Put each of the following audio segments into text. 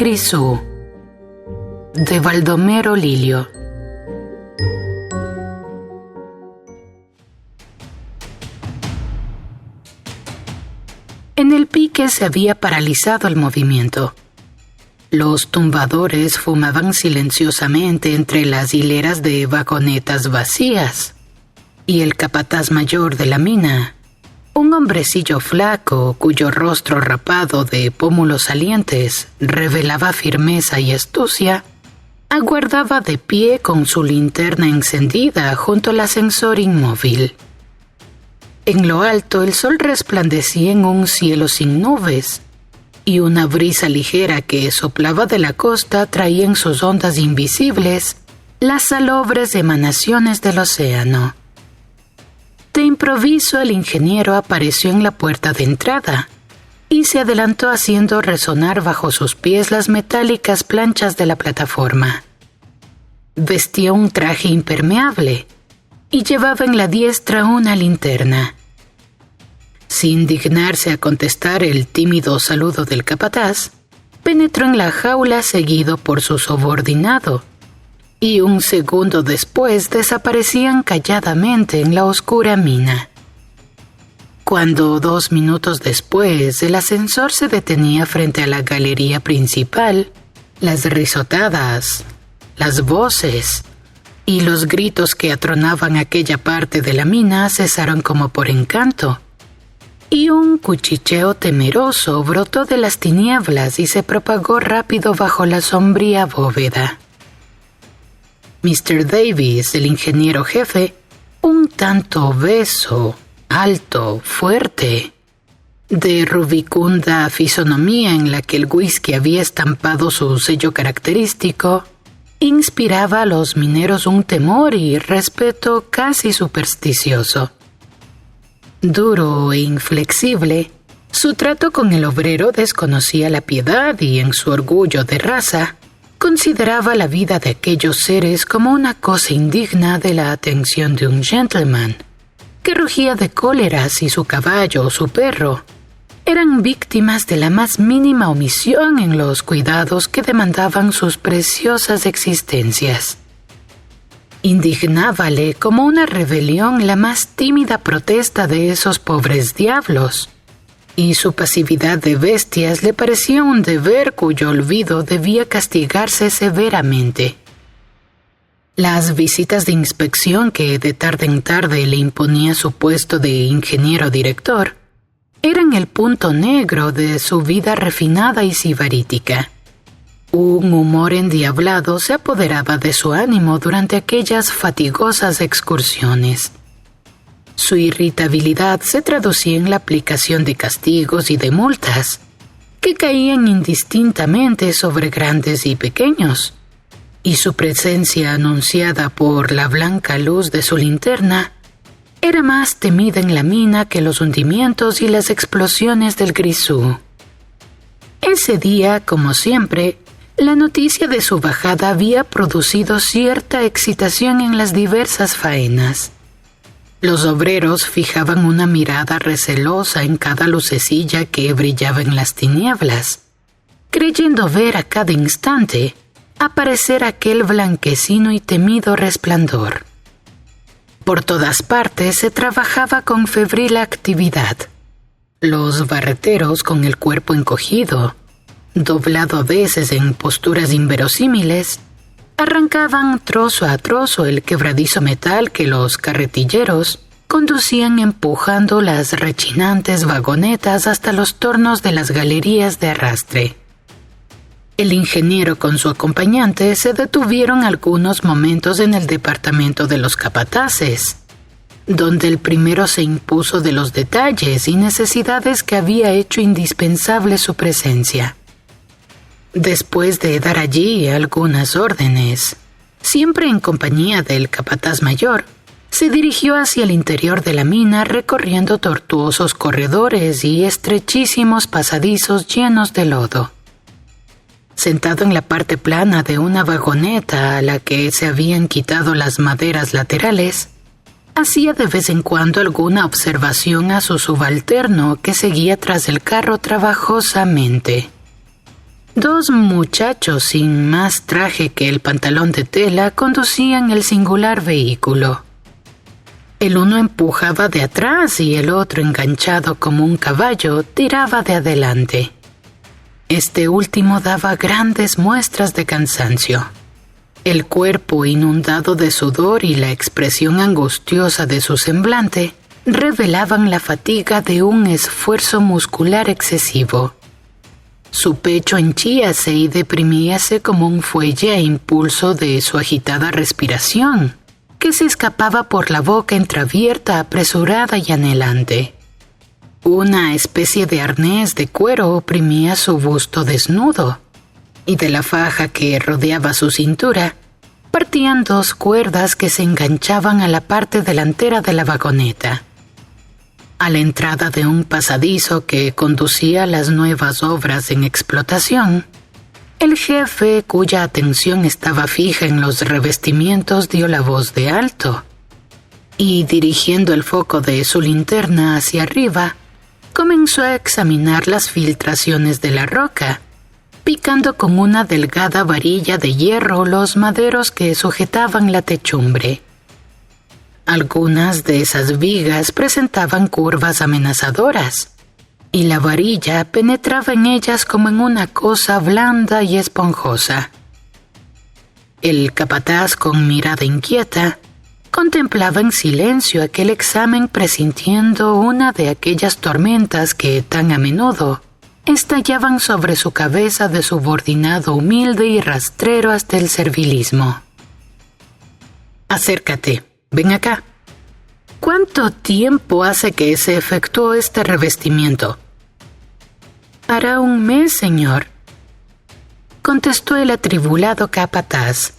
Grisú, de Baldomero Lilio. En el pique se había paralizado el movimiento. Los tumbadores fumaban silenciosamente entre las hileras de vagonetas vacías, y el capataz mayor de la mina, un hombrecillo flaco cuyo rostro rapado de pómulos salientes revelaba firmeza y astucia, aguardaba de pie con su linterna encendida junto al ascensor inmóvil. En lo alto el sol resplandecía en un cielo sin nubes, y una brisa ligera que soplaba de la costa traía en sus ondas invisibles las salobres emanaciones del océano. De improviso el ingeniero apareció en la puerta de entrada y se adelantó haciendo resonar bajo sus pies las metálicas planchas de la plataforma. Vestía un traje impermeable y llevaba en la diestra una linterna. Sin dignarse a contestar el tímido saludo del capataz, penetró en la jaula seguido por su subordinado, y un segundo después desaparecían calladamente en la oscura mina. Cuando 2 minutos después el ascensor se detenía frente a la galería principal, las risotadas, las voces y los gritos que atronaban aquella parte de la mina cesaron como por encanto, y un cuchicheo temeroso brotó de las tinieblas y se propagó rápido bajo la sombría bóveda. Mr. Davis, el ingeniero jefe, un tanto obeso, alto, fuerte, de rubicunda fisonomía en la que el whisky había estampado su sello característico, inspiraba a los mineros un temor y respeto casi supersticioso. Duro e inflexible, su trato con el obrero desconocía la piedad y en su orgullo de raza, consideraba la vida de aquellos seres como una cosa indigna de la atención de un gentleman, que rugía de cólera si su caballo o su perro eran víctimas de la más mínima omisión en los cuidados que demandaban sus preciosas existencias. Indignábale como una rebelión la más tímida protesta de esos pobres diablos, y su pasividad de bestias le parecía un deber cuyo olvido debía castigarse severamente. Las visitas de inspección que de tarde en tarde le imponía su puesto de ingeniero director eran el punto negro de su vida refinada y sibarítica. Un humor endiablado se apoderaba de su ánimo durante aquellas fatigosas excursiones. Su irritabilidad se traducía en la aplicación de castigos y de multas, que caían indistintamente sobre grandes y pequeños, y su presencia anunciada por la blanca luz de su linterna era más temida en la mina que los hundimientos y las explosiones del Grisú. Ese día, como siempre, la noticia de su bajada había producido cierta excitación en las diversas faenas. Los obreros fijaban una mirada recelosa en cada lucecilla que brillaba en las tinieblas, creyendo ver a cada instante aparecer aquel blanquecino y temido resplandor. Por todas partes se trabajaba con febril actividad. Los barreteros, con el cuerpo encogido, doblado a veces en posturas inverosímiles, arrancaban trozo a trozo el quebradizo metal que los carretilleros conducían empujando las rechinantes vagonetas hasta los tornos de las galerías de arrastre. El ingeniero con su acompañante se detuvieron algunos momentos en el departamento de los capataces, donde el primero se impuso de los detalles y necesidades que había hecho indispensable su presencia. Después de dar allí algunas órdenes, siempre en compañía del capataz mayor, se dirigió hacia el interior de la mina recorriendo tortuosos corredores y estrechísimos pasadizos llenos de lodo. Sentado en la parte plana de una vagoneta a la que se habían quitado las maderas laterales, hacía de vez en cuando alguna observación a su subalterno que seguía tras el carro trabajosamente. Dos muchachos sin más traje que el pantalón de tela conducían el singular vehículo. El uno empujaba de atrás y el otro, enganchado como un caballo, tiraba de adelante. Este último daba grandes muestras de cansancio. El cuerpo inundado de sudor y la expresión angustiosa de su semblante revelaban la fatiga de un esfuerzo muscular excesivo. Su pecho henchíase y deprimíase como un fuelle a impulso de su agitada respiración, que se escapaba por la boca entreabierta, apresurada y anhelante. Una especie de arnés de cuero oprimía su busto desnudo, y de la faja que rodeaba su cintura partían dos cuerdas que se enganchaban a la parte delantera de la vagoneta. A la entrada de un pasadizo que conducía a las nuevas obras en explotación, el jefe, cuya atención estaba fija en los revestimientos, dio la voz de alto y, dirigiendo el foco de su linterna hacia arriba, comenzó a examinar las filtraciones de la roca, picando con una delgada varilla de hierro los maderos que sujetaban la techumbre. Algunas de esas vigas presentaban curvas amenazadoras, y la varilla penetraba en ellas como en una cosa blanda y esponjosa. El capataz, con mirada inquieta, contemplaba en silencio aquel examen, presintiendo una de aquellas tormentas que tan a menudo estallaban sobre su cabeza de subordinado humilde y rastrero hasta el servilismo. «Acércate, ven acá. ¿Cuánto tiempo hace que se efectuó este revestimiento?» «Hará un mes, señor», contestó el atribulado capataz.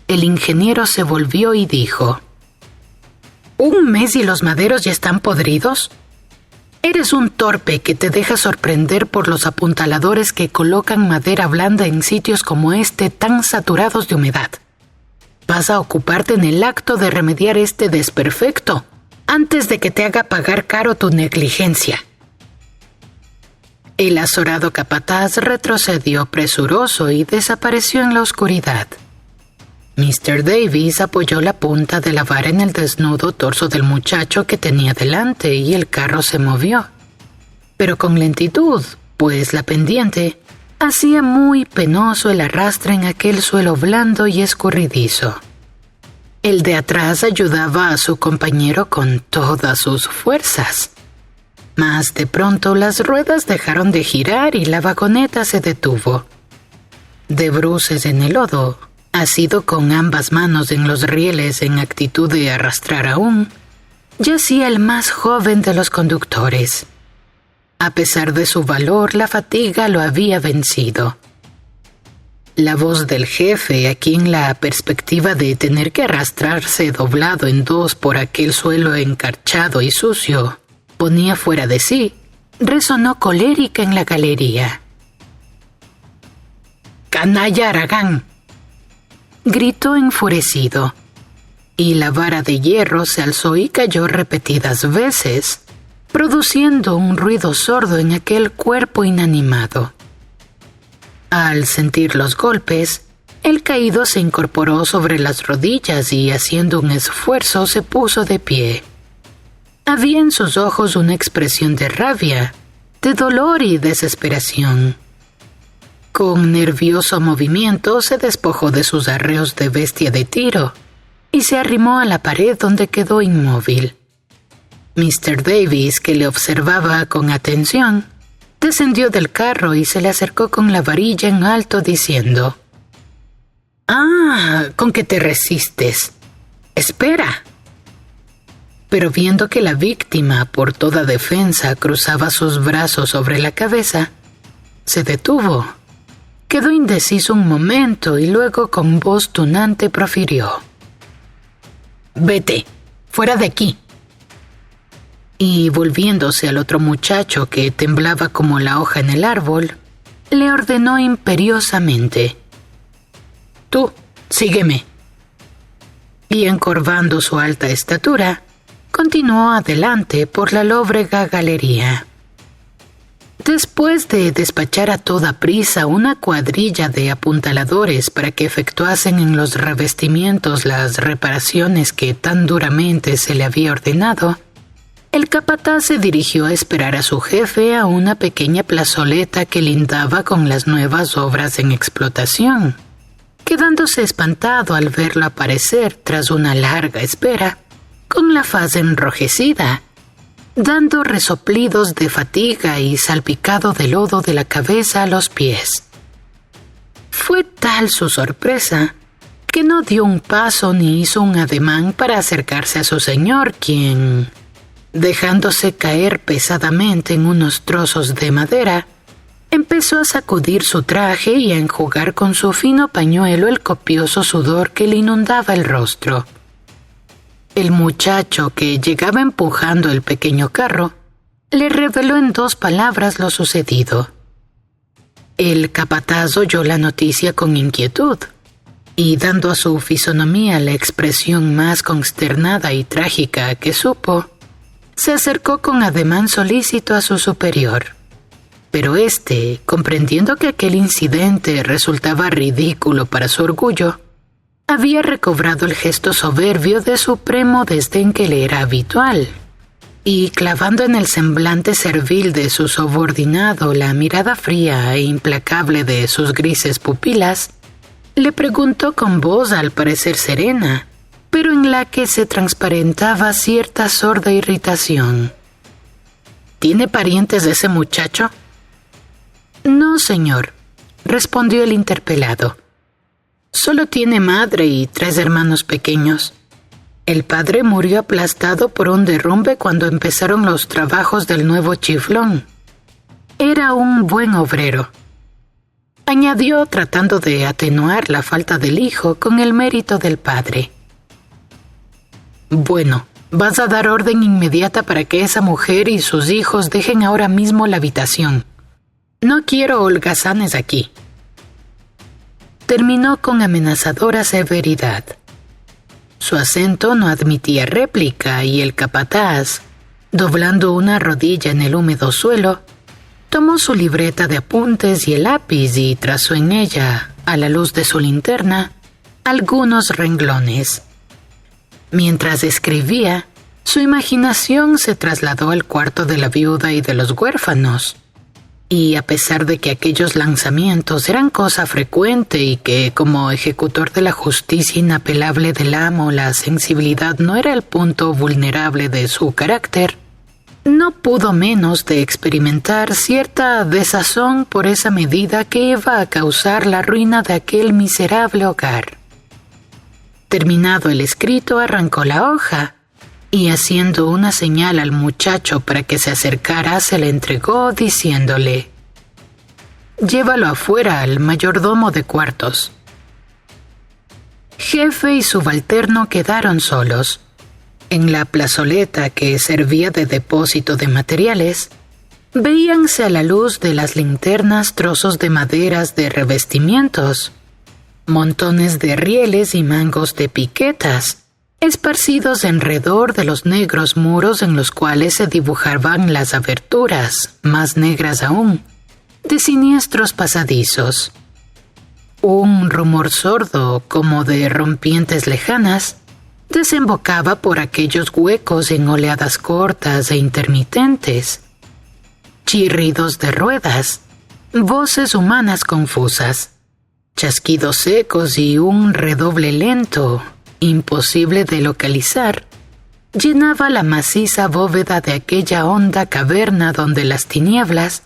El ingeniero se volvió y dijo: «¿Un mes y los maderos ya están podridos? Eres un torpe que te deja sorprender por los apuntaladores que colocan madera blanda en sitios como este tan saturados de humedad. Vas a ocuparte en el acto de remediar este desperfecto antes de que te haga pagar caro tu negligencia». El azorado capataz retrocedió presuroso y desapareció en la oscuridad. Mr. Davis apoyó la punta de la vara en el desnudo torso del muchacho que tenía delante y el carro se movió, pero con lentitud, pues la pendiente hacía muy penoso el arrastre en aquel suelo blando y escurridizo. El de atrás ayudaba a su compañero con todas sus fuerzas. Mas de pronto las ruedas dejaron de girar y la vagoneta se detuvo. De bruces en el lodo, asido con ambas manos en los rieles en actitud de arrastrar aún, yacía el más joven de los conductores. A pesar de su valor, la fatiga lo había vencido. La voz del jefe, a quien la perspectiva de tener que arrastrarse doblado en dos por aquel suelo encarchado y sucio ponía fuera de sí, resonó colérica en la galería. «¡Canalla Aragán!», gritó enfurecido, y la vara de hierro se alzó y cayó repetidas veces, produciendo un ruido sordo en aquel cuerpo inanimado. Al sentir los golpes, el caído se incorporó sobre las rodillas y, haciendo un esfuerzo, se puso de pie. Había en sus ojos una expresión de rabia, de dolor y desesperación. Con nervioso movimiento se despojó de sus arreos de bestia de tiro y se arrimó a la pared, donde quedó inmóvil. Mr. Davis, que le observaba con atención, descendió del carro y se le acercó con la varilla en alto diciendo: «¡Ah! ¿Con qué te resistes? ¡Espera!». Pero viendo que la víctima, por toda defensa, cruzaba sus brazos sobre la cabeza, se detuvo. Quedó indeciso un momento y luego con voz tunante profirió: «Vete, fuera de aquí». Y volviéndose al otro muchacho, que temblaba como la hoja en el árbol, le ordenó imperiosamente: «Tú, sígueme». Y encorvando su alta estatura, continuó adelante por la lóbrega galería. Después de despachar a toda prisa una cuadrilla de apuntaladores para que efectuasen en los revestimientos las reparaciones que tan duramente se le había ordenado, el capataz se dirigió a esperar a su jefe a una pequeña plazoleta que lindaba con las nuevas obras en explotación, quedándose espantado al verlo aparecer tras una larga espera, con la faz enrojecida, dando resoplidos de fatiga y salpicado de lodo de la cabeza a los pies. Fue tal su sorpresa que no dio un paso ni hizo un ademán para acercarse a su señor, quien, dejándose caer pesadamente en unos trozos de madera, empezó a sacudir su traje y a enjugar con su fino pañuelo el copioso sudor que le inundaba el rostro. El muchacho, que llegaba empujando el pequeño carro, le reveló en 2 palabras lo sucedido. El capataz oyó la noticia con inquietud, y dando a su fisonomía la expresión más consternada y trágica que supo, se acercó con ademán solícito a su superior. Pero éste, comprendiendo que aquel incidente resultaba ridículo para su orgullo, había recobrado el gesto soberbio de supremo desdén que le era habitual, y clavando en el semblante servil de su subordinado la mirada fría e implacable de sus grises pupilas, le preguntó con voz al parecer serena, pero en la que se transparentaba cierta sorda irritación: ¿Tiene parientes de ese muchacho? No, señor, respondió el interpelado. Solo tiene madre y 3 hermanos pequeños. El padre murió aplastado por un derrumbe cuando empezaron los trabajos del nuevo chiflón. Era un buen obrero, añadió, tratando de atenuar la falta del hijo con el mérito del padre. Bueno, vas a dar orden inmediata para que esa mujer y sus hijos dejen ahora mismo la habitación. No quiero holgazanes aquí. Terminó con amenazadora severidad. Su acento no admitía réplica y el capataz, doblando una rodilla en el húmedo suelo, tomó su libreta de apuntes y el lápiz y trazó en ella, a la luz de su linterna, algunos renglones. Mientras escribía, su imaginación se trasladó al cuarto de la viuda y de los huérfanos, y a pesar de que aquellos lanzamientos eran cosa frecuente y que, como ejecutor de la justicia inapelable del amo, la sensibilidad no era el punto vulnerable de su carácter, no pudo menos de experimentar cierta desazón por esa medida que iba a causar la ruina de aquel miserable hogar. Terminado el escrito, arrancó la hoja, y haciendo una señal al muchacho para que se acercara, se le entregó diciéndole: «Llévalo afuera al mayordomo de cuartos». Jefe y subalterno quedaron solos. En la plazoleta que servía de depósito de materiales, veíanse a la luz de las linternas trozos de maderas de revestimientos, montones de rieles y mangos de piquetas, esparcidos alrededor de los negros muros en los cuales se dibujaban las aberturas, más negras aún, de siniestros pasadizos. Un rumor sordo, como de rompientes lejanas, desembocaba por aquellos huecos en oleadas cortas e intermitentes. Chirridos de ruedas, voces humanas confusas, chasquidos secos y un redoble lento, imposible de localizar, llenaba la maciza bóveda de aquella honda caverna donde las tinieblas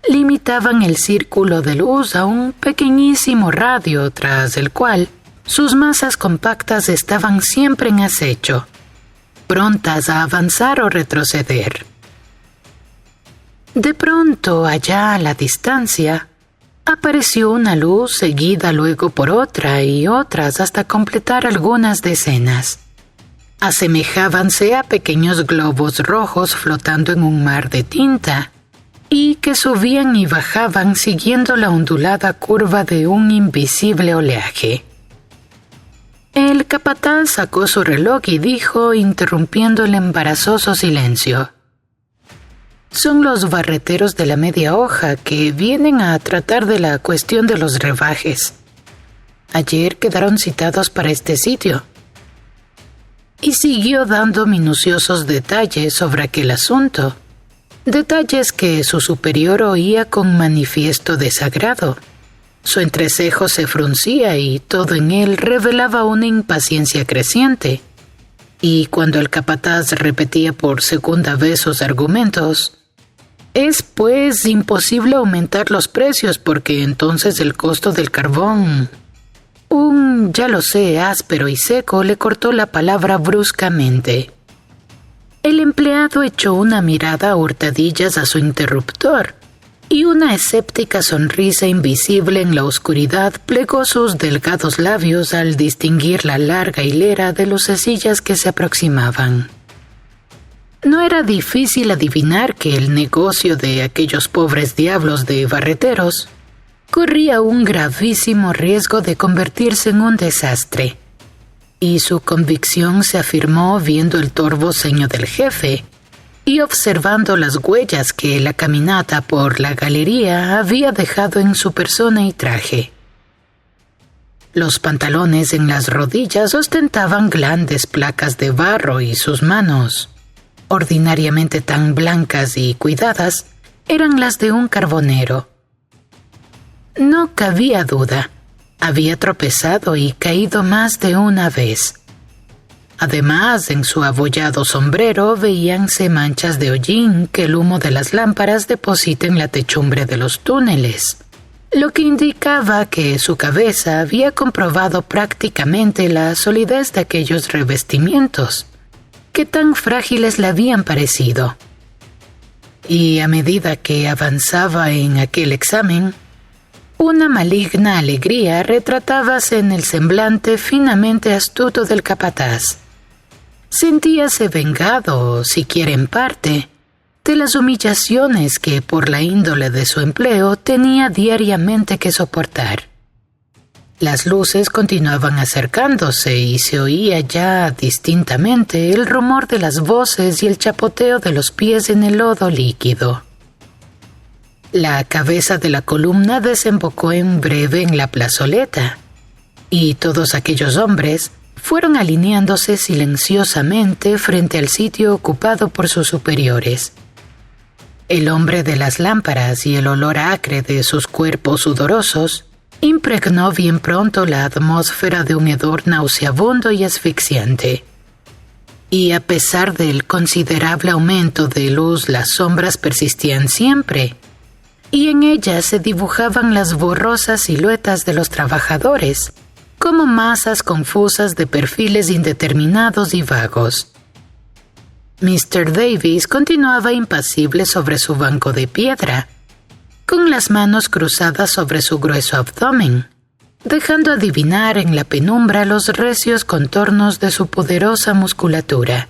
limitaban el círculo de luz a un pequeñísimo radio tras el cual sus masas compactas estaban siempre en acecho, prontas a avanzar o retroceder. De pronto, allá a la distancia, apareció una luz seguida luego por otra y otras hasta completar algunas decenas. Asemejábanse a pequeños globos rojos flotando en un mar de tinta y que subían y bajaban siguiendo la ondulada curva de un invisible oleaje. El capataz sacó su reloj y dijo, interrumpiendo el embarazoso silencio: son los barreteros de la media hoja que vienen a tratar de la cuestión de los rebajes. Ayer quedaron citados para este sitio. Y siguió dando minuciosos detalles sobre aquel asunto, detalles que su superior oía con manifiesto desagrado. Su entrecejo se fruncía y todo en él revelaba una impaciencia creciente. Y cuando el capataz repetía por segunda vez sus argumentos, es pues imposible aumentar los precios porque entonces el costo del carbón... Un ya lo sé áspero y seco le cortó la palabra bruscamente. El empleado echó una mirada a hurtadillas a su interruptor y una escéptica sonrisa invisible en la oscuridad plegó sus delgados labios al distinguir la larga hilera de lucecillas que se aproximaban. No era difícil adivinar que el negocio de aquellos pobres diablos de barreteros corría un gravísimo riesgo de convertirse en un desastre, y su convicción se afirmó viendo el torvo ceño del jefe y observando las huellas que la caminata por la galería había dejado en su persona y traje. Los pantalones en las rodillas ostentaban grandes placas de barro y sus manos, ordinariamente tan blancas y cuidadas, eran las de un carbonero. No cabía duda, había tropezado y caído más de una vez. Además, en su abollado sombrero veíanse manchas de hollín que el humo de las lámparas deposita en la techumbre de los túneles, lo que indicaba que su cabeza había comprobado prácticamente la solidez de aquellos revestimientos, que tan frágiles le habían parecido. Y a medida que avanzaba en aquel examen, una maligna alegría retratábase en el semblante finamente astuto del capataz. Sentíase vengado, siquiera en parte, de las humillaciones que por la índole de su empleo tenía diariamente que soportar. Las luces continuaban acercándose y se oía ya distintamente el rumor de las voces y el chapoteo de los pies en el lodo líquido. La cabeza de la columna desembocó en breve en la plazoleta, y todos aquellos hombres fueron alineándose silenciosamente frente al sitio ocupado por sus superiores. El hombre de las lámparas y el olor acre de sus cuerpos sudorosos impregnó bien pronto la atmósfera de un hedor nauseabundo y asfixiante. Y a pesar del considerable aumento de luz, las sombras persistían siempre, y en ellas se dibujaban las borrosas siluetas de los trabajadores, como masas confusas de perfiles indeterminados y vagos. Mr. Davis continuaba impasible sobre su banco de piedra, con las manos cruzadas sobre su grueso abdomen, dejando adivinar en la penumbra los recios contornos de su poderosa musculatura.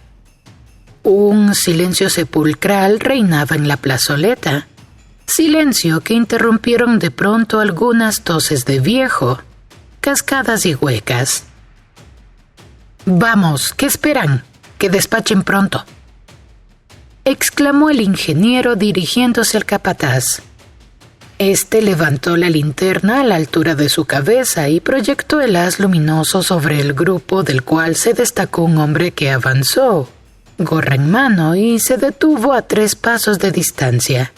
Un silencio sepulcral reinaba en la plazoleta, silencio que interrumpieron de pronto algunas toses de viejo, cascadas y huecas. «Vamos, ¿qué esperan? Que despachen pronto», exclamó el ingeniero dirigiéndose al capataz. Este levantó la linterna a la altura de su cabeza y proyectó el haz luminoso sobre el grupo del cual se destacó un hombre que avanzó, gorra en mano, y se detuvo a 3 pasos de distancia.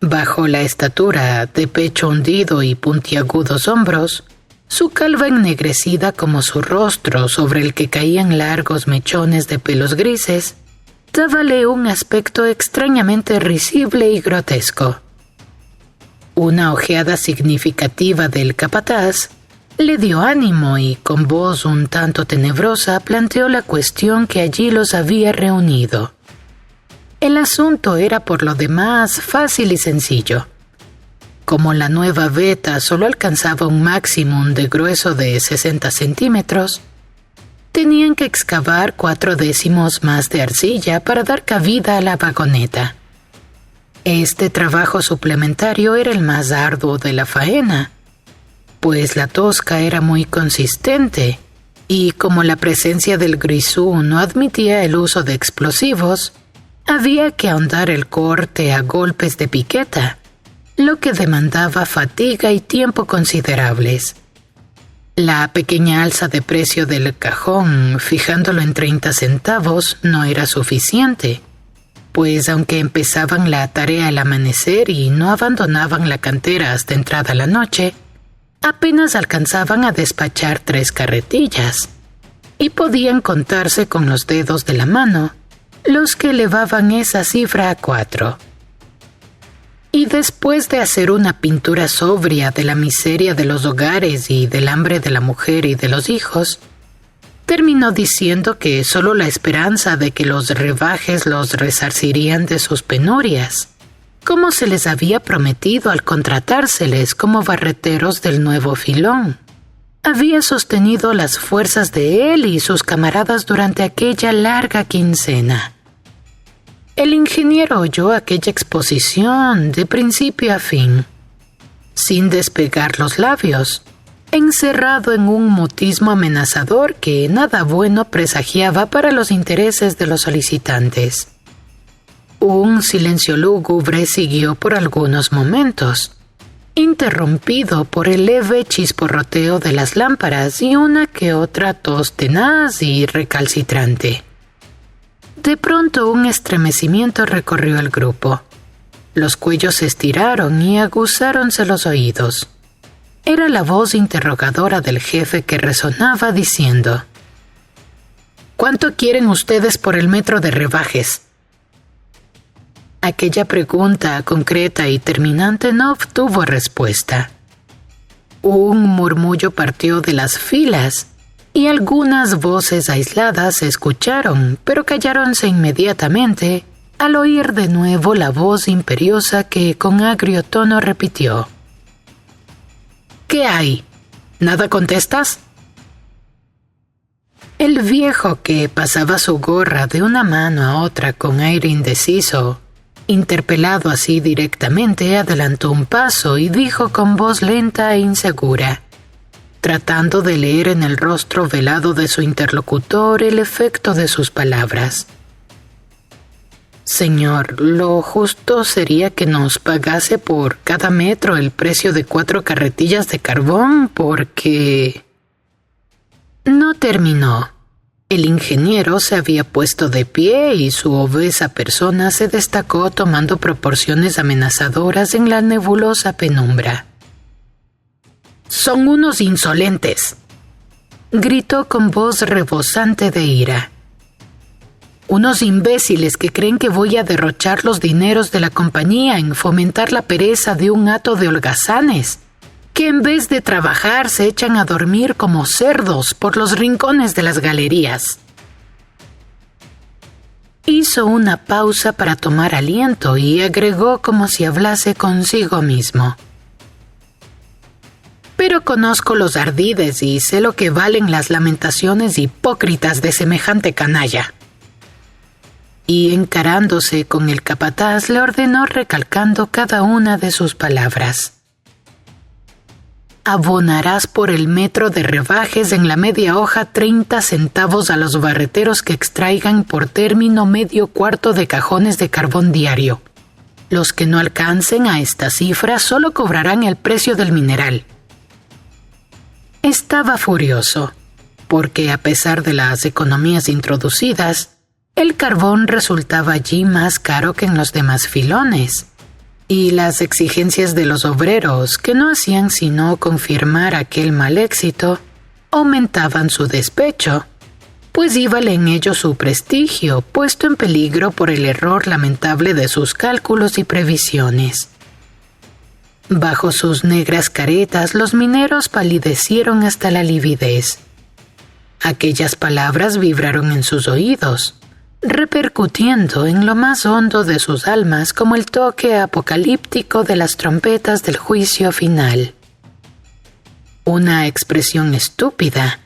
Bajo la estatura de pecho hundido y puntiagudos hombros, su calva ennegrecida como su rostro sobre el que caían largos mechones de pelos grises, dábale un aspecto extrañamente risible y grotesco. Una ojeada significativa del capataz le dio ánimo y con voz un tanto tenebrosa planteó la cuestión que allí los había reunido. El asunto era por lo demás fácil y sencillo. Como la nueva veta solo alcanzaba un máximo de grueso de 60 centímetros, tenían que excavar 4 décimos más de arcilla para dar cabida a la vagoneta. Este trabajo suplementario era el más arduo de la faena, pues la tosca era muy consistente, y como la presencia del grisú no admitía el uso de explosivos, Había que ahondar el corte a golpes de piqueta, lo que demandaba fatiga y tiempo considerables. La pequeña alza de precio del cajón, fijándolo en 30 centavos, no era suficiente, pues aunque empezaban la tarea al amanecer y no abandonaban la cantera hasta entrada la noche, apenas alcanzaban a despachar 3 carretillas, y podían contarse con los dedos de la mano los que elevaban esa cifra a 4. Y después de hacer una pintura sobria de la miseria de los hogares y del hambre de la mujer y de los hijos, terminó diciendo que solo la esperanza de que los rebajes los resarcirían de sus penurias, como se les había prometido al contratárseles como barreteros del nuevo filón, había sostenido las fuerzas de él y sus camaradas durante aquella larga quincena. El ingeniero oyó aquella exposición de principio a fin, sin despegar los labios, encerrado en un mutismo amenazador que nada bueno presagiaba para los intereses de los solicitantes. Un silencio lúgubre siguió por algunos momentos, interrumpido por el leve chisporroteo de las lámparas y una que otra tos tenaz y recalcitrante. De pronto un estremecimiento recorrió el grupo. Los cuellos se estiraron y aguzáronse los oídos. Era la voz interrogadora del jefe que resonaba diciendo: ¿Cuánto quieren ustedes por el metro de rebajes? Aquella pregunta concreta y terminante no obtuvo respuesta. Un murmullo partió de las filas y algunas voces aisladas se escucharon, pero calláronse inmediatamente al oír de nuevo la voz imperiosa que con agrio tono repitió: ¿Qué hay? ¿Nada contestas? El viejo, que pasaba su gorra de una mano a otra con aire indeciso, interpelado así directamente, adelantó un paso y dijo con voz lenta e insegura, tratando de leer en el rostro velado de su interlocutor el efecto de sus palabras: Señor, lo justo sería que nos pagase por cada metro el precio de 4 carretillas de carbón, porque... No terminó. El ingeniero se había puesto de pie y su obesa persona se destacó tomando proporciones amenazadoras en la nebulosa penumbra. «Son unos insolentes», gritó con voz rebosante de ira. «Unos imbéciles que creen que voy a derrochar los dineros de la compañía en fomentar la pereza de un hato de holgazanes, que en vez de trabajar se echan a dormir como cerdos por los rincones de las galerías». Hizo una pausa para tomar aliento y agregó como si hablase consigo mismo: «Pero conozco los ardides y sé lo que valen las lamentaciones hipócritas de semejante canalla». Y encarándose con el capataz le ordenó recalcando cada una de sus palabras: «Abonarás por el metro de rebajes en la media hoja 30 centavos a los barreteros que extraigan por término medio cuarto de cajones de carbón diario. Los que no alcancen a esta cifra solo cobrarán el precio del mineral». Estaba furioso, porque a pesar de las economías introducidas, el carbón resultaba allí más caro que en los demás filones, y las exigencias de los obreros, que no hacían sino confirmar aquel mal éxito, aumentaban su despecho, pues íbale en ello su prestigio, puesto en peligro por el error lamentable de sus cálculos y previsiones. Bajo sus negras caretas los mineros palidecieron hasta la lividez. Aquellas palabras vibraron en sus oídos, repercutiendo en lo más hondo de sus almas como el toque apocalíptico de las trompetas del juicio final. Una expresión estúpida,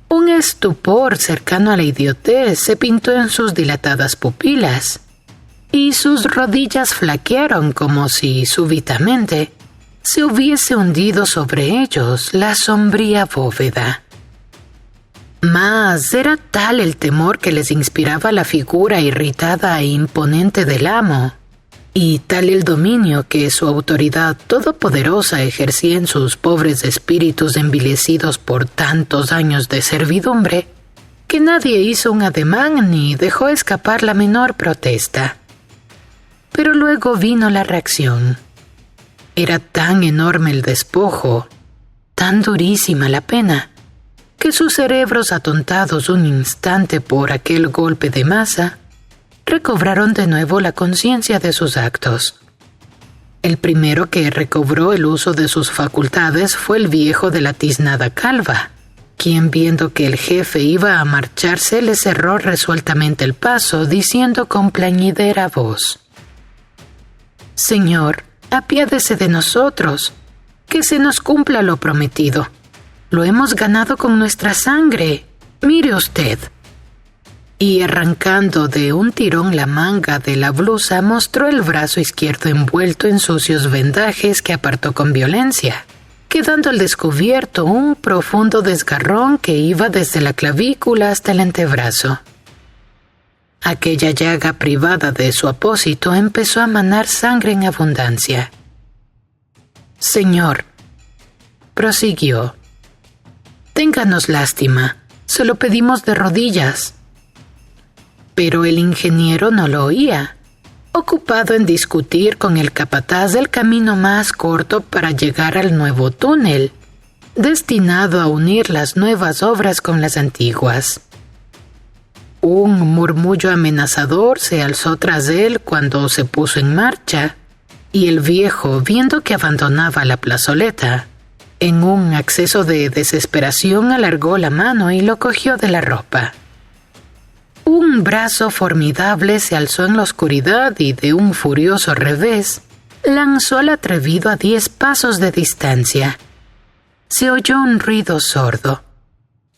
un estupor cercano a la idiotez se pintó en sus dilatadas pupilas, y sus rodillas flaquearon como si súbitamente se hubiese hundido sobre ellos la sombría bóveda. Mas era tal el temor que les inspiraba la figura irritada e imponente del amo, y tal el dominio que su autoridad todopoderosa ejercía en sus pobres espíritus envilecidos por tantos años de servidumbre, que nadie hizo un ademán ni dejó escapar la menor protesta. Pero luego vino la reacción. Era tan enorme el despojo, tan durísima la pena, que sus cerebros atontados un instante por aquel golpe de masa, recobraron de nuevo la conciencia de sus actos. El primero que recobró el uso de sus facultades fue el viejo de la tiznada calva, quien, viendo que el jefe iba a marcharse, le cerró resueltamente el paso, diciendo con plañidera voz: «Señor, apiádese de nosotros, que se nos cumpla lo prometido. Lo hemos ganado con nuestra sangre. Mire usted». Y arrancando de un tirón la manga de la blusa, mostró el brazo izquierdo envuelto en sucios vendajes que apartó con violencia, quedando al descubierto un profundo desgarrón que iba desde la clavícula hasta el antebrazo. Aquella llaga privada de su apósito empezó a manar sangre en abundancia. «Señor», prosiguió, «ténganos lástima, se lo pedimos de rodillas». Pero el ingeniero no lo oía, ocupado en discutir con el capataz del camino más corto para llegar al nuevo túnel, destinado a unir las nuevas obras con las antiguas. Un murmullo amenazador se alzó tras él cuando se puso en marcha, y el viejo, viendo que abandonaba la plazoleta, en un acceso de desesperación alargó la mano y lo cogió de la ropa. Un brazo formidable se alzó en la oscuridad y de un furioso revés lanzó al atrevido a 10 pasos de distancia. Se oyó un ruido sordo,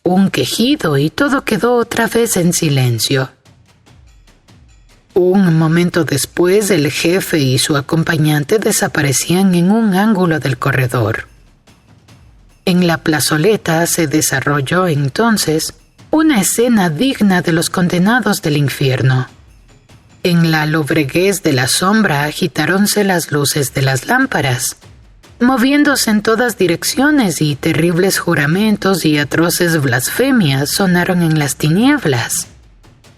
un quejido y todo quedó otra vez en silencio. Un momento después el jefe y su acompañante desaparecían en un ángulo del corredor. En la plazoleta se desarrolló entonces una escena digna de los condenados del infierno. En la lobreguez de la sombra agitáronse las luces de las lámparas, moviéndose en todas direcciones, y terribles juramentos y atroces blasfemias sonaron en las tinieblas,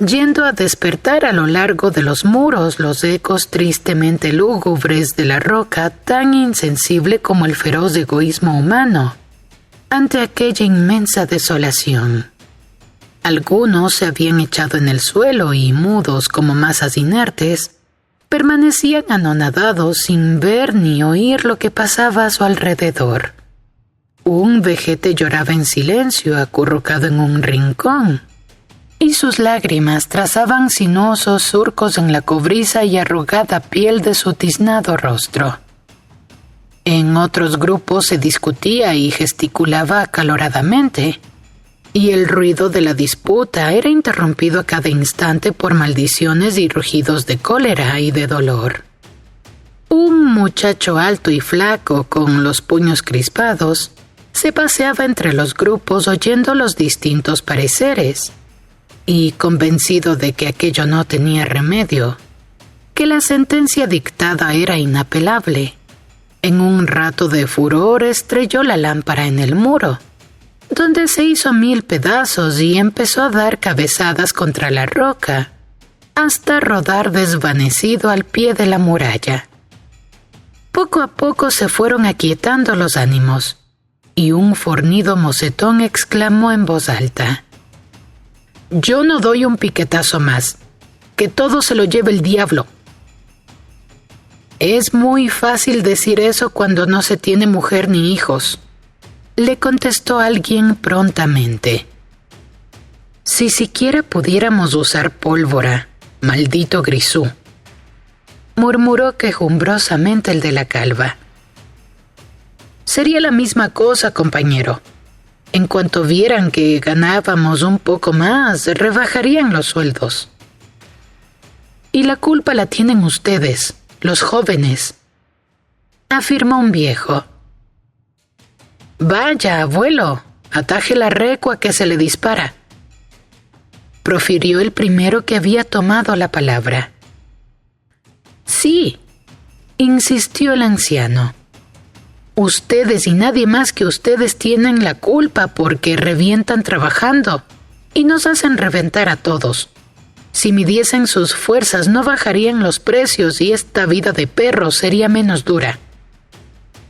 yendo a despertar a lo largo de los muros los ecos tristemente lúgubres de la roca tan insensible como el feroz egoísmo humano ante aquella inmensa desolación. Algunos se habían echado en el suelo y, mudos como masas inertes, permanecían anonadados sin ver ni oír lo que pasaba a su alrededor. Un vejete lloraba en silencio acurrucado en un rincón, y sus lágrimas trazaban sinuosos surcos en la cobriza y arrugada piel de su tiznado rostro. En otros grupos se discutía y gesticulaba acaloradamente, y el ruido de la disputa era interrumpido a cada instante por maldiciones y rugidos de cólera y de dolor. Un muchacho alto y flaco, con los puños crispados, se paseaba entre los grupos oyendo los distintos pareceres, y convencido de que aquello no tenía remedio, que la sentencia dictada era inapelable, en un rato de furor estrelló la lámpara en el muro, donde se hizo 1000 pedazos y empezó a dar cabezadas contra la roca, hasta rodar desvanecido al pie de la muralla. Poco a poco se fueron aquietando los ánimos, y un fornido mocetón exclamó en voz alta: «Yo no doy un piquetazo más, que todo se lo lleve el diablo». «Es muy fácil decir eso cuando no se tiene mujer ni hijos», le contestó alguien prontamente. «Si siquiera pudiéramos usar pólvora, maldito grisú», murmuró quejumbrosamente el de la calva. «Sería la misma cosa, compañero. En cuanto vieran que ganábamos un poco más, rebajarían los sueldos. Y la culpa la tienen ustedes, los jóvenes», afirmó un viejo. «Vaya, abuelo, ataje la recua que se le dispara. profirió el primero que había tomado la palabra. Sí, insistió el anciano. Ustedes y nadie más que ustedes tienen la culpa porque revientan trabajando y nos hacen reventar a todos. Si midiesen sus fuerzas no bajarían los precios y esta vida de perro sería menos dura.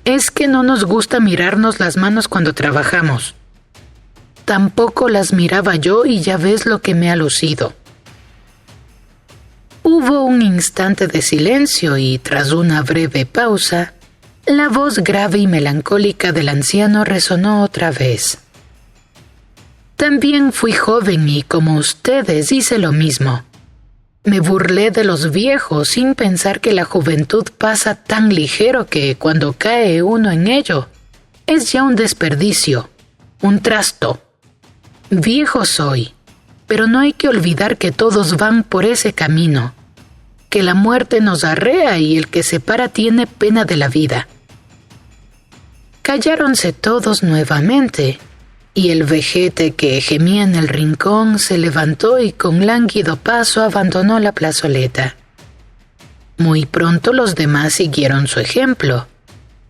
Es que no nos gusta mirarnos las manos cuando trabajamos. Tampoco las miraba yo y ya ves lo que me ha lucido. Hubo un instante de silencio y tras una breve pausa, la voz grave y melancólica del anciano resonó otra vez. También fui joven y como ustedes hice lo mismo. Me burlé de los viejos sin pensar que la juventud pasa tan ligero que cuando cae uno en ello, es ya un desperdicio, un trasto. Viejo soy, pero no hay que olvidar que todos van por ese camino, que la muerte nos arrea y el que se para tiene pena de la vida. Calláronse todos nuevamente, y el vejete que gemía en el rincón se levantó y con lánguido paso abandonó la plazoleta. Muy pronto los demás siguieron su ejemplo,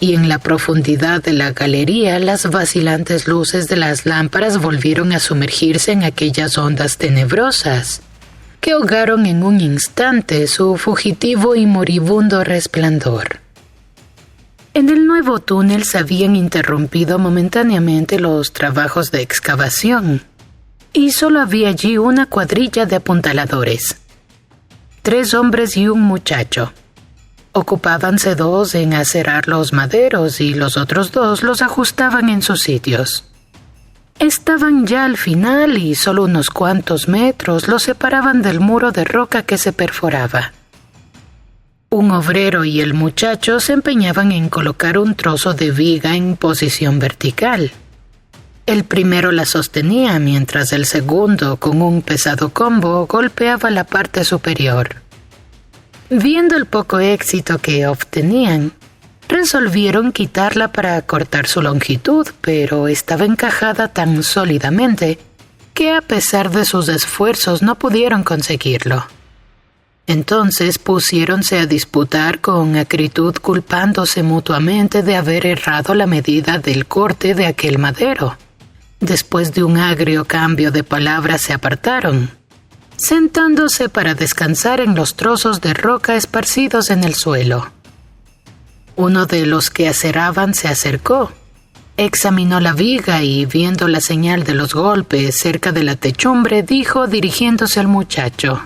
y en la profundidad de la galería las vacilantes luces de las lámparas volvieron a sumergirse en aquellas ondas tenebrosas, que ahogaron en un instante su fugitivo y moribundo resplandor. En el nuevo túnel se habían interrumpido momentáneamente los trabajos de excavación, y solo había allí una cuadrilla de apuntaladores. 3 hombres y un muchacho. Ocupábanse 2 en acerar los maderos y los otros 2 los ajustaban en sus sitios. Estaban ya al final y solo unos cuantos metros los separaban del muro de roca que se perforaba. Un obrero y el muchacho se empeñaban en colocar un trozo de viga en posición vertical. El primero la sostenía mientras el segundo, con un pesado combo, golpeaba la parte superior. Viendo el poco éxito que obtenían, resolvieron quitarla para acortar su longitud, pero estaba encajada tan sólidamente que a pesar de sus esfuerzos no pudieron conseguirlo. Entonces pusiéronse a disputar con acritud, culpándose mutuamente de haber errado la medida del corte de aquel madero. Después de un agrio cambio de palabras se apartaron, sentándose para descansar en los trozos de roca esparcidos en el suelo. Uno de los que aceraban se acercó, examinó la viga y, viendo la señal de los golpes cerca de la techumbre, dijo dirigiéndose al muchacho: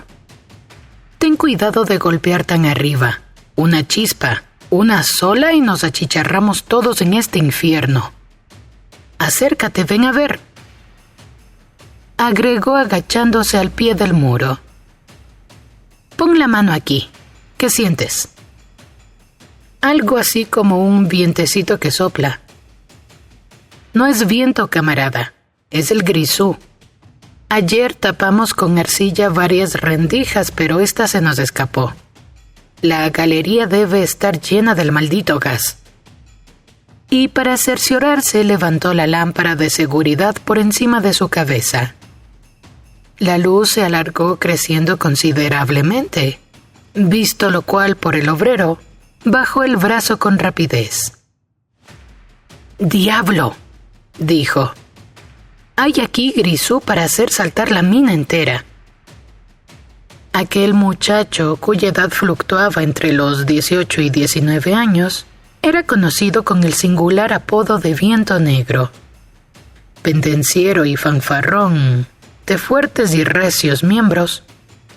«Ten cuidado de golpear tan arriba. Una chispa, una sola y nos achicharramos todos en este infierno. Acércate, ven a ver», agregó agachándose al pie del muro. «Pon la mano aquí. ¿Qué sientes?» «Algo así como un vientecito que sopla». «No es viento, camarada. Es el grisú. Ayer tapamos con arcilla varias rendijas, pero esta se nos escapó. La galería debe estar llena del maldito gas». Y para cerciorarse levantó la lámpara de seguridad por encima de su cabeza. La luz se alargó creciendo considerablemente, visto lo cual por el obrero, bajó el brazo con rapidez. «¡Diablo!», dijo. «Hay aquí grisú para hacer saltar la mina entera». Aquel muchacho, cuya edad fluctuaba entre los 18 y 19 años, era conocido con el singular apodo de Viento Negro. Pendenciero y fanfarrón, de fuertes y recios miembros,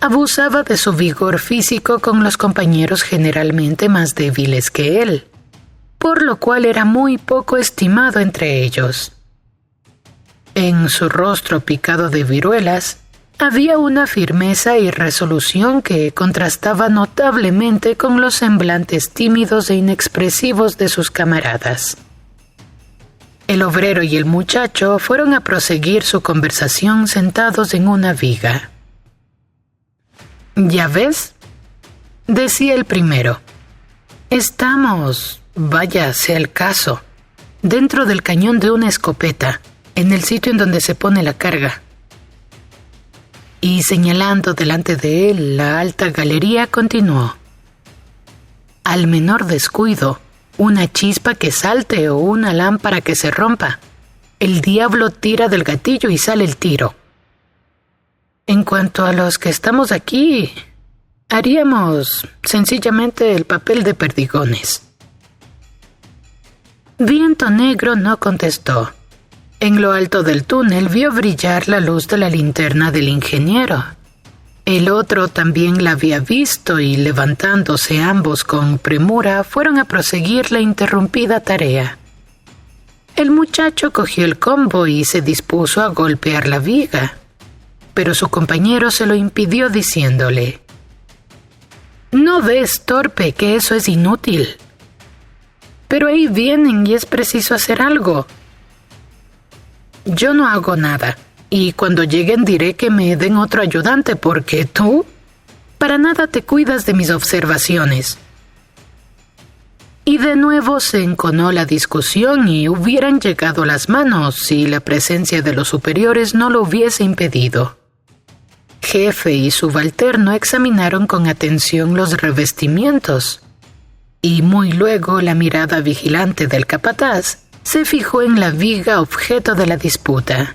abusaba de su vigor físico con los compañeros generalmente más débiles que él, por lo cual era muy poco estimado entre ellos. En su rostro picado de viruelas había una firmeza y resolución que contrastaba notablemente con los semblantes tímidos e inexpresivos de sus camaradas. El obrero y el muchacho fueron a proseguir su conversación sentados en una viga. «¿Ya ves?», decía el primero. «Estamos, vaya sea el caso, dentro del cañón de una escopeta, en el sitio en donde se pone la carga». y señalando delante de él la alta galería continuó. Al menor descuido, una chispa que salte o una lámpara que se rompa, el diablo tira del gatillo y sale el tiro. En cuanto a los que estamos aquí, haríamos sencillamente el papel de perdigones. Viento Negro no contestó. En lo alto del túnel vio brillar la luz de la linterna del ingeniero. El otro también la había visto y, levantándose ambos con premura, fueron a proseguir la interrumpida tarea. El muchacho cogió el combo y se dispuso a golpear la viga, pero su compañero se lo impidió diciéndole: «¿No ves, torpe, que eso es inútil? Pero ahí vienen y es preciso hacer algo». «Yo no hago nada, y cuando lleguen diré que me den otro ayudante, porque tú para nada te cuidas de mis observaciones». Y de nuevo se enconó la discusión y hubieran llegado las manos si la presencia de los superiores no lo hubiese impedido. Jefe y subalterno examinaron con atención los revestimientos, y muy luego la mirada vigilante del capataz se fijó en la viga objeto de la disputa.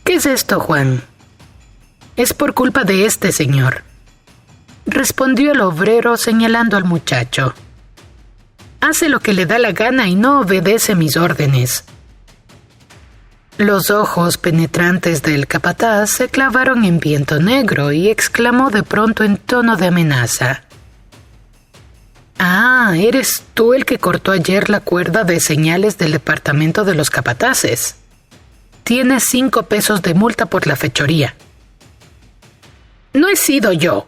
«¿Qué es esto, Juan?» «Es por culpa de este señor», respondió el obrero señalando al muchacho. «Hace lo que le da la gana y no obedece mis órdenes». Los ojos penetrantes del capataz se clavaron en Viento Negro y exclamó de pronto en tono de amenaza: «Ah, eres tú el que cortó ayer la cuerda de señales del departamento de los capataces. Tienes 5 pesos de multa por la fechoría». «No he sido yo»,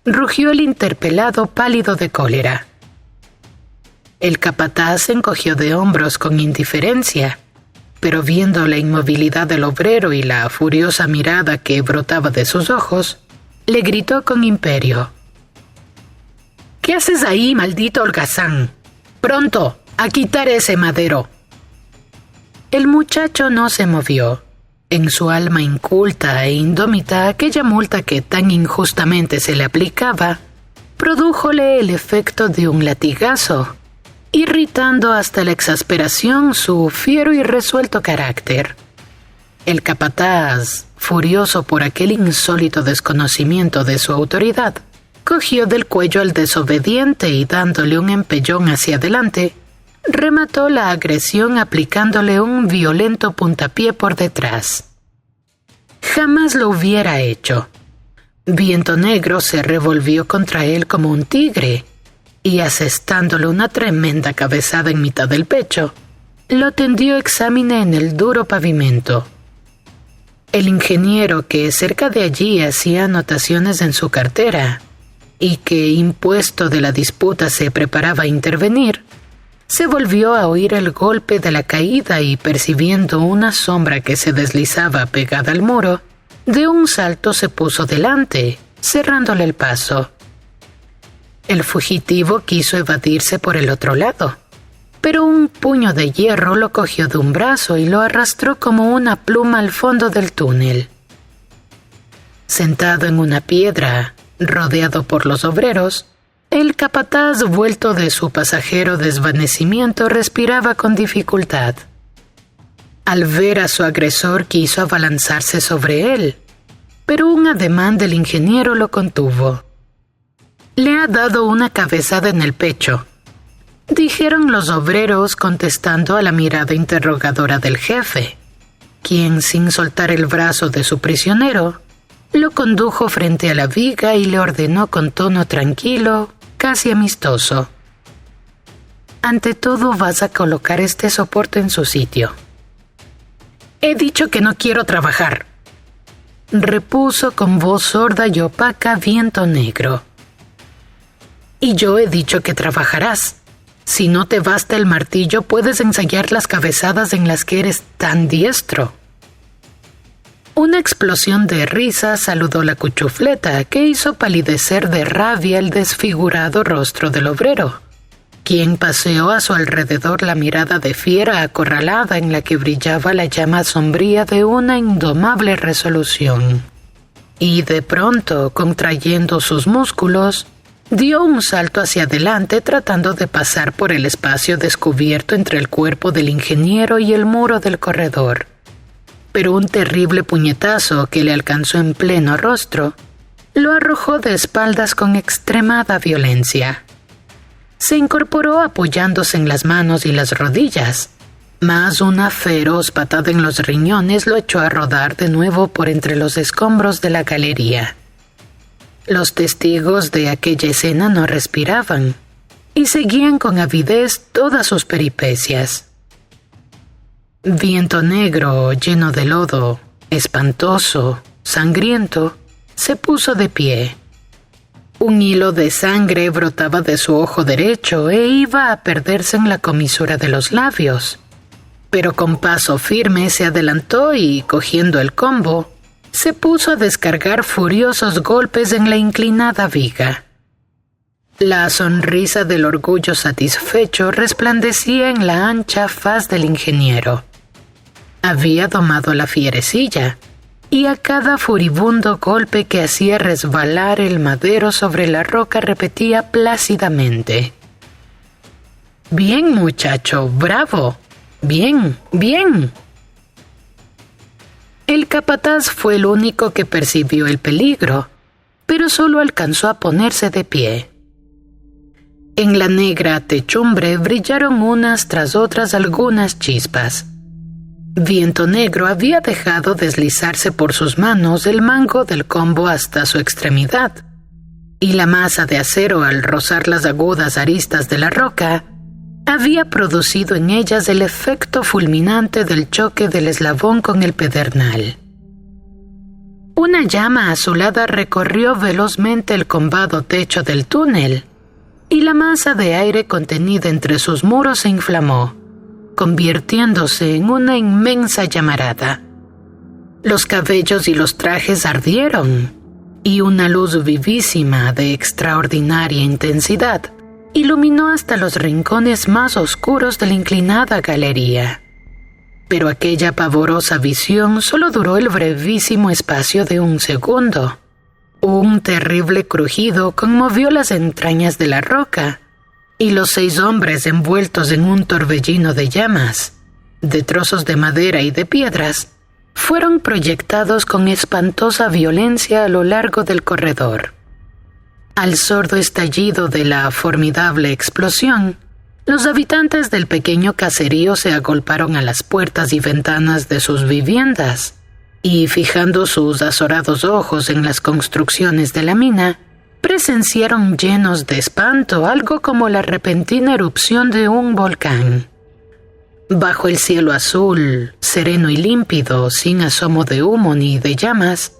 rugió el interpelado pálido de cólera. El capataz se encogió de hombros con indiferencia, pero viendo la inmovilidad del obrero y la furiosa mirada que brotaba de sus ojos, le gritó con imperio: «¿Qué haces ahí, maldito holgazán? Pronto, a quitar ese madero». El muchacho no se movió. En su alma inculta e indómita, aquella multa que tan injustamente se le aplicaba prodújole el efecto de un latigazo, irritando hasta la exasperación su fiero y resuelto carácter. El capataz, furioso por aquel insólito desconocimiento de su autoridad, cogió del cuello al desobediente y, dándole un empellón hacia adelante, remató la agresión aplicándole un violento puntapié por detrás. Jamás lo hubiera hecho. Viento Negro se revolvió contra él como un tigre y, asestándole una tremenda cabezada en mitad del pecho, lo tendió exámine en el duro pavimento. El ingeniero, que cerca de allí hacía anotaciones en su cartera y que, impuesto de la disputa, se preparaba a intervenir, se volvió a oír el golpe de la caída y, percibiendo una sombra que se deslizaba pegada al muro, de un salto se puso delante, cerrándole el paso. El fugitivo quiso evadirse por el otro lado, pero un puño de hierro lo cogió de un brazo y lo arrastró como una pluma al fondo del túnel. Sentado en una piedra, rodeado por los obreros, el capataz, vuelto de su pasajero desvanecimiento, respiraba con dificultad. Al ver a su agresor quiso abalanzarse sobre él, pero un ademán del ingeniero lo contuvo. «Le ha dado una cabezada en el pecho», dijeron los obreros contestando a la mirada interrogadora del jefe, quien, sin soltar el brazo de su prisionero, lo condujo frente a la viga y le ordenó con tono tranquilo, casi amistoso: «Ante todo vas a colocar este soporte en su sitio». «He dicho que no quiero trabajar», repuso con voz sorda y opaca Viento Negro. «Y yo he dicho que trabajarás. Si no te basta el martillo, puedes ensayar las cabezadas en las que eres tan diestro». Una explosión de risa saludó la cuchufleta, que hizo palidecer de rabia el desfigurado rostro del obrero, quien paseó a su alrededor la mirada de fiera acorralada en la que brillaba la llama sombría de una indomable resolución. Y de pronto, contrayendo sus músculos, dio un salto hacia adelante tratando de pasar por el espacio descubierto entre el cuerpo del ingeniero y el muro del corredor. Pero un terrible puñetazo que le alcanzó en pleno rostro lo arrojó de espaldas con extremada violencia. Se incorporó apoyándose en las manos y las rodillas, mas una feroz patada en los riñones lo echó a rodar de nuevo por entre los escombros de la galería. Los testigos de aquella escena no respiraban y seguían con avidez todas sus peripecias. Viento Negro, lleno de lodo, espantoso, sangriento, se puso de pie. Un hilo de sangre brotaba de su ojo derecho e iba a perderse en la comisura de los labios. Pero con paso firme se adelantó y, cogiendo el combo, se puso a descargar furiosos golpes en la inclinada viga. La sonrisa del orgullo satisfecho resplandecía en la ancha faz del ingeniero. Había domado la fierecilla, y a cada furibundo golpe que hacía resbalar el madero sobre la roca repetía plácidamente: «Bien, muchacho, bravo, bien, bien». El capataz fue el único que percibió el peligro, pero solo alcanzó a ponerse de pie. En la negra techumbre brillaron unas tras otras algunas chispas. Viento Negro había dejado deslizarse por sus manos el mango del combo hasta su extremidad, y la masa de acero, al rozar las agudas aristas de la roca, había producido en ellas el efecto fulminante del choque del eslabón con el pedernal. Una llama azulada recorrió velozmente el combado techo del túnel, y la masa de aire contenida entre sus muros se inflamó, convirtiéndose en una inmensa llamarada. Los cabellos y los trajes ardieron, y una luz vivísima de extraordinaria intensidad iluminó hasta los rincones más oscuros de la inclinada galería. Pero aquella pavorosa visión solo duró el brevísimo espacio de un segundo. Un terrible crujido conmovió las entrañas de la roca, y los 6 hombres envueltos en un torbellino de llamas, de trozos de madera y de piedras, fueron proyectados con espantosa violencia a lo largo del corredor. Al sordo estallido de la formidable explosión, los habitantes del pequeño caserío se agolparon a las puertas y ventanas de sus viviendas, y fijando sus azorados ojos en las construcciones de la mina, presenciaron llenos de espanto algo como la repentina erupción de un volcán. Bajo el cielo azul, sereno y límpido, sin asomo de humo ni de llamas,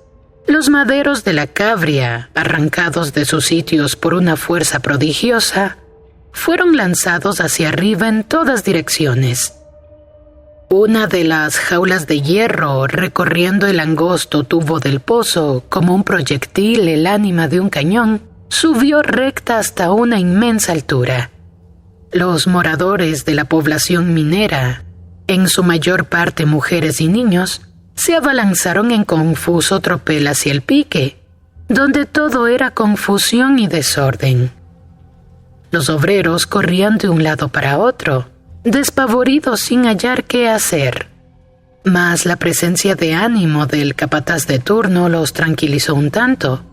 los maderos de la Cabria, arrancados de sus sitios por una fuerza prodigiosa, fueron lanzados hacia arriba en todas direcciones. Una de las jaulas de hierro, recorriendo el angosto tubo del pozo como un proyectil el ánima de un cañón, subió recta hasta una inmensa altura. Los moradores de la población minera, en su mayor parte mujeres y niños, se abalanzaron en confuso tropel hacia el pique, donde todo era confusión y desorden. Los obreros corrían de un lado para otro, despavoridos sin hallar qué hacer. Mas la presencia de ánimo del capataz de turno los tranquilizó un tanto,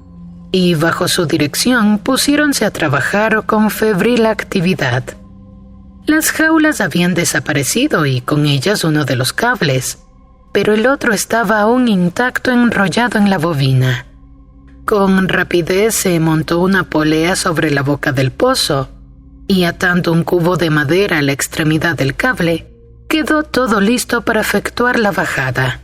y bajo su dirección pusiéronse a trabajar con febril actividad. Las jaulas habían desaparecido y con ellas uno de los cables, pero el otro estaba aún intacto enrollado en la bobina. Con rapidez se montó una polea sobre la boca del pozo, y atando un cubo de madera a la extremidad del cable, quedó todo listo para efectuar la bajada.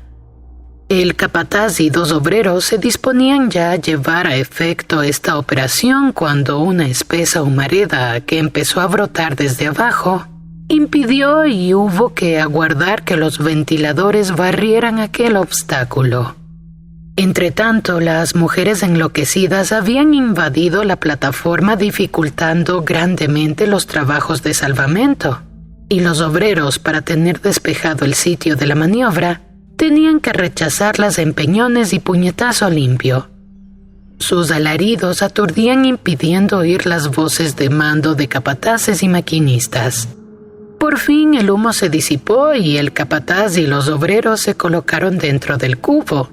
El capataz y 2 obreros se disponían ya a llevar a efecto esta operación cuando una espesa humareda que empezó a brotar desde abajo impidió y hubo que aguardar que los ventiladores barrieran aquel obstáculo. Entretanto, las mujeres enloquecidas habían invadido la plataforma, dificultando grandemente los trabajos de salvamento, y los obreros, para tener despejado el sitio de la maniobra, tenían que rechazarlas a empeñones y puñetazo limpio. Sus alaridos aturdían, impidiendo oír las voces de mando de capataces y maquinistas. Por fin el humo se disipó y el capataz y los obreros se colocaron dentro del cubo.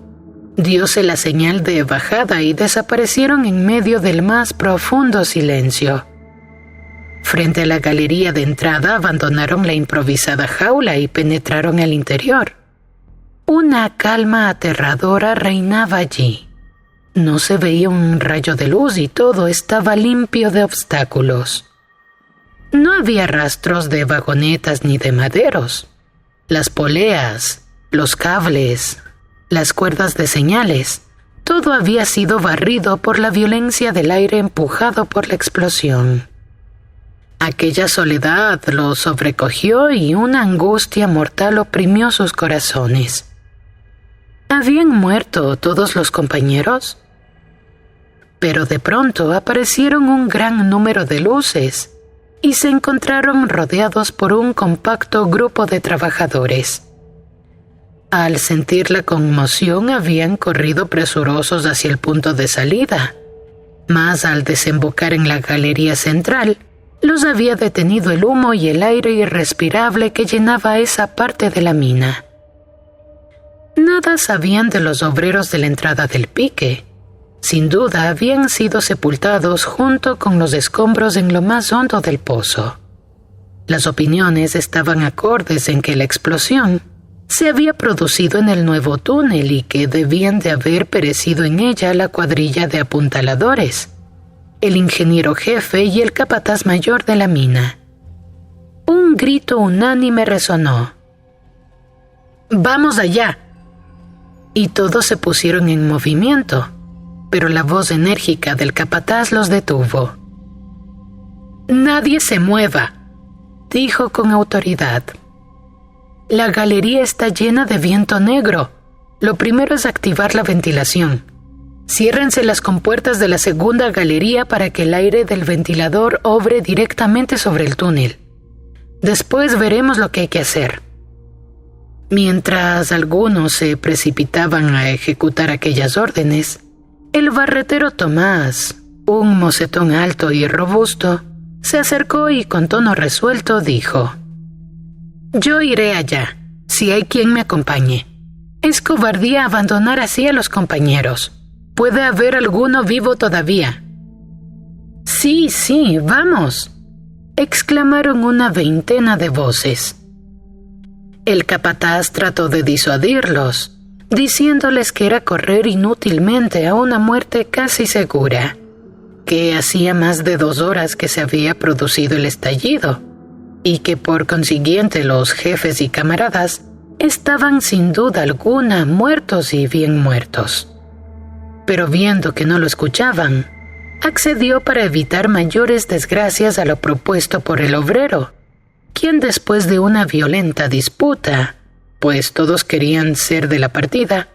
Dióse la señal de bajada y desaparecieron en medio del más profundo silencio. Frente a la galería de entrada abandonaron la improvisada jaula y penetraron al interior. Una calma aterradora reinaba allí. No se veía un rayo de luz y todo estaba limpio de obstáculos. No había rastros de vagonetas ni de maderos. Las poleas, los cables, las cuerdas de señales, todo había sido barrido por la violencia del aire empujado por la explosión. Aquella soledad los sobrecogió y una angustia mortal oprimió sus corazones. ¿Habían muerto todos los compañeros? Pero de pronto aparecieron un gran número de luces y se encontraron rodeados por un compacto grupo de trabajadores. Al sentir la conmoción habían corrido presurosos hacia el punto de salida, mas al desembocar en la galería central, los había detenido el humo y el aire irrespirable que llenaba esa parte de la mina. Nada sabían de los obreros de la entrada del pique. Sin duda habían sido sepultados junto con los escombros en lo más hondo del pozo. Las opiniones estaban acordes en que la explosión se había producido en el nuevo túnel y que debían de haber perecido en ella la cuadrilla de apuntaladores, el ingeniero jefe y el capataz mayor de la mina. Un grito unánime resonó: «¡Vamos allá!» Y todos se pusieron en movimiento, pero la voz enérgica del capataz los detuvo. «Nadie se mueva», dijo con autoridad. «La galería está llena de viento negro. Lo primero es activar la ventilación. Ciérrense las compuertas de la segunda galería para que el aire del ventilador obre directamente sobre el túnel. Después veremos lo que hay que hacer». Mientras algunos se precipitaban a ejecutar aquellas órdenes, el barretero Tomás, un mocetón alto y robusto, se acercó y con tono resuelto dijo: «Yo iré allá, si hay quien me acompañe. Es cobardía abandonar así a los compañeros. Puede haber alguno vivo todavía». «Sí, sí, vamos», exclamaron una veintena de voces. El capataz trató de disuadirlos, diciéndoles que era correr inútilmente a una muerte casi segura, que hacía más de 2 horas que se había producido el estallido, y que por consiguiente los jefes y camaradas estaban sin duda alguna muertos y bien muertos. Pero viendo que no lo escuchaban, accedió para evitar mayores desgracias a lo propuesto por el obrero, quien después de una violenta disputa, pues todos querían ser de la partida,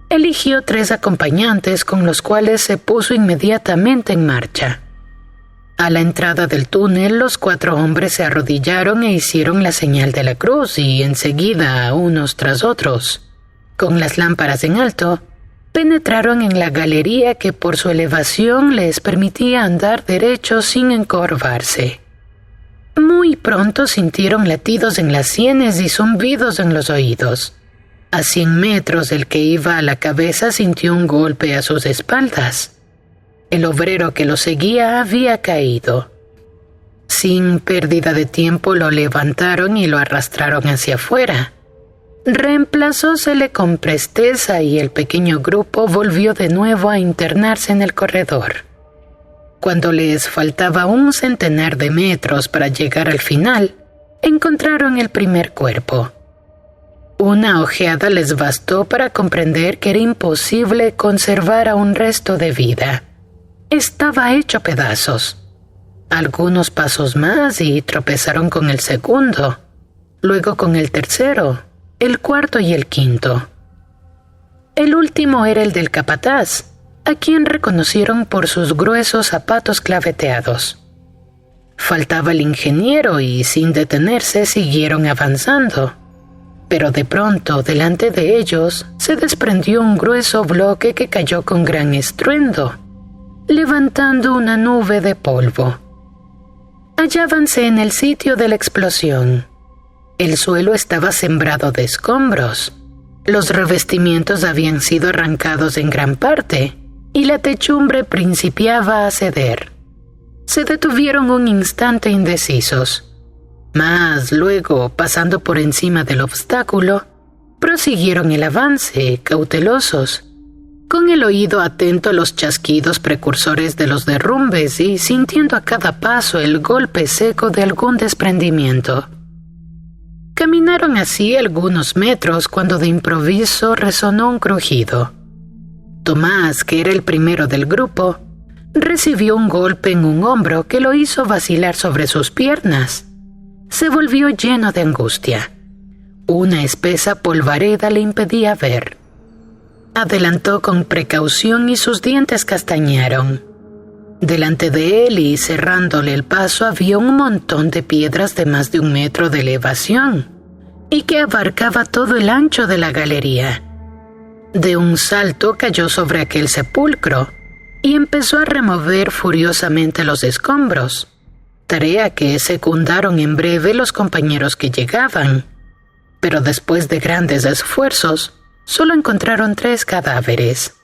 eligió 3 acompañantes con los cuales se puso inmediatamente en marcha. A la entrada del túnel, los 4 hombres se arrodillaron e hicieron la señal de la cruz y enseguida, unos tras otros, con las lámparas en alto, penetraron en la galería que por su elevación les permitía andar derecho sin encorvarse. Muy pronto sintieron latidos en las sienes y zumbidos en los oídos. A 100 metros el que iba a la cabeza sintió un golpe a sus espaldas. El obrero que lo seguía había caído. Sin pérdida de tiempo lo levantaron y lo arrastraron hacia afuera. Reemplazósele con presteza y el pequeño grupo volvió de nuevo a internarse en el corredor. Cuando les faltaba un centenar de metros para llegar al final, encontraron el primer cuerpo. Una ojeada les bastó para comprender que era imposible conservar a un resto de vida. Estaba hecho pedazos. Algunos pasos más y tropezaron con el segundo, luego con el tercero, el cuarto y el quinto. El último era el del capataz, a quien reconocieron por sus gruesos zapatos claveteados. Faltaba el ingeniero y, sin detenerse, siguieron avanzando. Pero de pronto, delante de ellos, se desprendió un grueso bloque que cayó con gran estruendo, levantando una nube de polvo. Hallábanse en el sitio de la explosión. El suelo estaba sembrado de escombros. Los revestimientos habían sido arrancados en gran parte, y la techumbre principiaba a ceder. Se detuvieron un instante indecisos, mas luego, pasando por encima del obstáculo, prosiguieron el avance, cautelosos, con el oído atento a los chasquidos precursores de los derrumbes y sintiendo a cada paso el golpe seco de algún desprendimiento. Caminaron así algunos metros cuando de improviso resonó un crujido. Tomás, que era el primero del grupo, recibió un golpe en un hombro que lo hizo vacilar sobre sus piernas. Se volvió lleno de angustia. Una espesa polvareda le impedía ver. Adelantó con precaución y sus dientes castañaron. Delante de él y cerrándole el paso había un montón de piedras de más de 1 metro de elevación y que abarcaba todo el ancho de la galería. De un salto cayó sobre aquel sepulcro y empezó a remover furiosamente los escombros, tarea que secundaron en breve los compañeros que llegaban. Pero después de grandes esfuerzos, solo encontraron 3 cadáveres.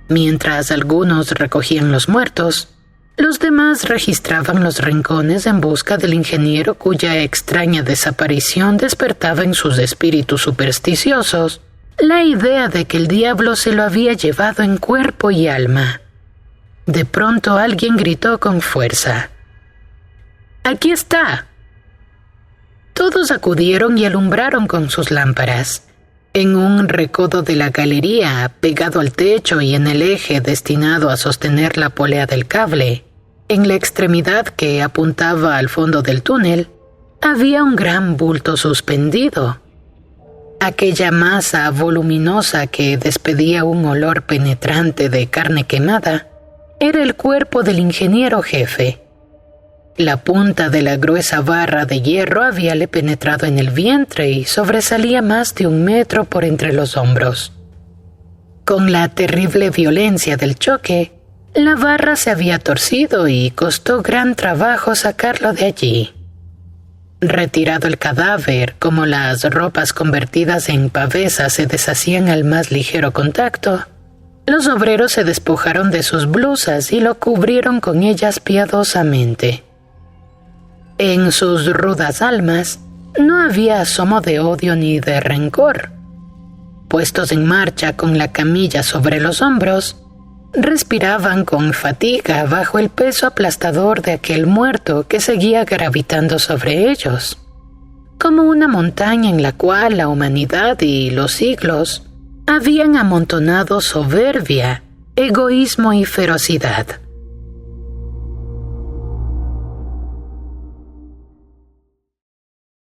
Mientras algunos recogían los muertos, los demás registraban los rincones en busca del ingeniero cuya extraña desaparición despertaba en sus espíritus supersticiosos la idea de que el diablo se lo había llevado en cuerpo y alma. De pronto alguien gritó con fuerza: «¡Aquí está!». Todos acudieron y alumbraron con sus lámparas. En un recodo de la galería, pegado al techo y en el eje destinado a sostener la polea del cable, en la extremidad que apuntaba al fondo del túnel, había un gran bulto suspendido. Aquella masa voluminosa que despedía un olor penetrante de carne quemada era el cuerpo del ingeniero jefe. La punta de la gruesa barra de hierro habíale penetrado en el vientre y sobresalía más de 1 metro por entre los hombros. Con la terrible violencia del choque, la barra se había torcido y costó gran trabajo sacarlo de allí. Retirado el cadáver, como las ropas convertidas en pavesas se deshacían al más ligero contacto, los obreros se despojaron de sus blusas y lo cubrieron con ellas piadosamente. En sus rudas almas no había asomo de odio ni de rencor. Puestos en marcha con la camilla sobre los hombros, respiraban con fatiga bajo el peso aplastador de aquel muerto que seguía gravitando sobre ellos, como una montaña en la cual la humanidad y los siglos habían amontonado soberbia, egoísmo y ferocidad.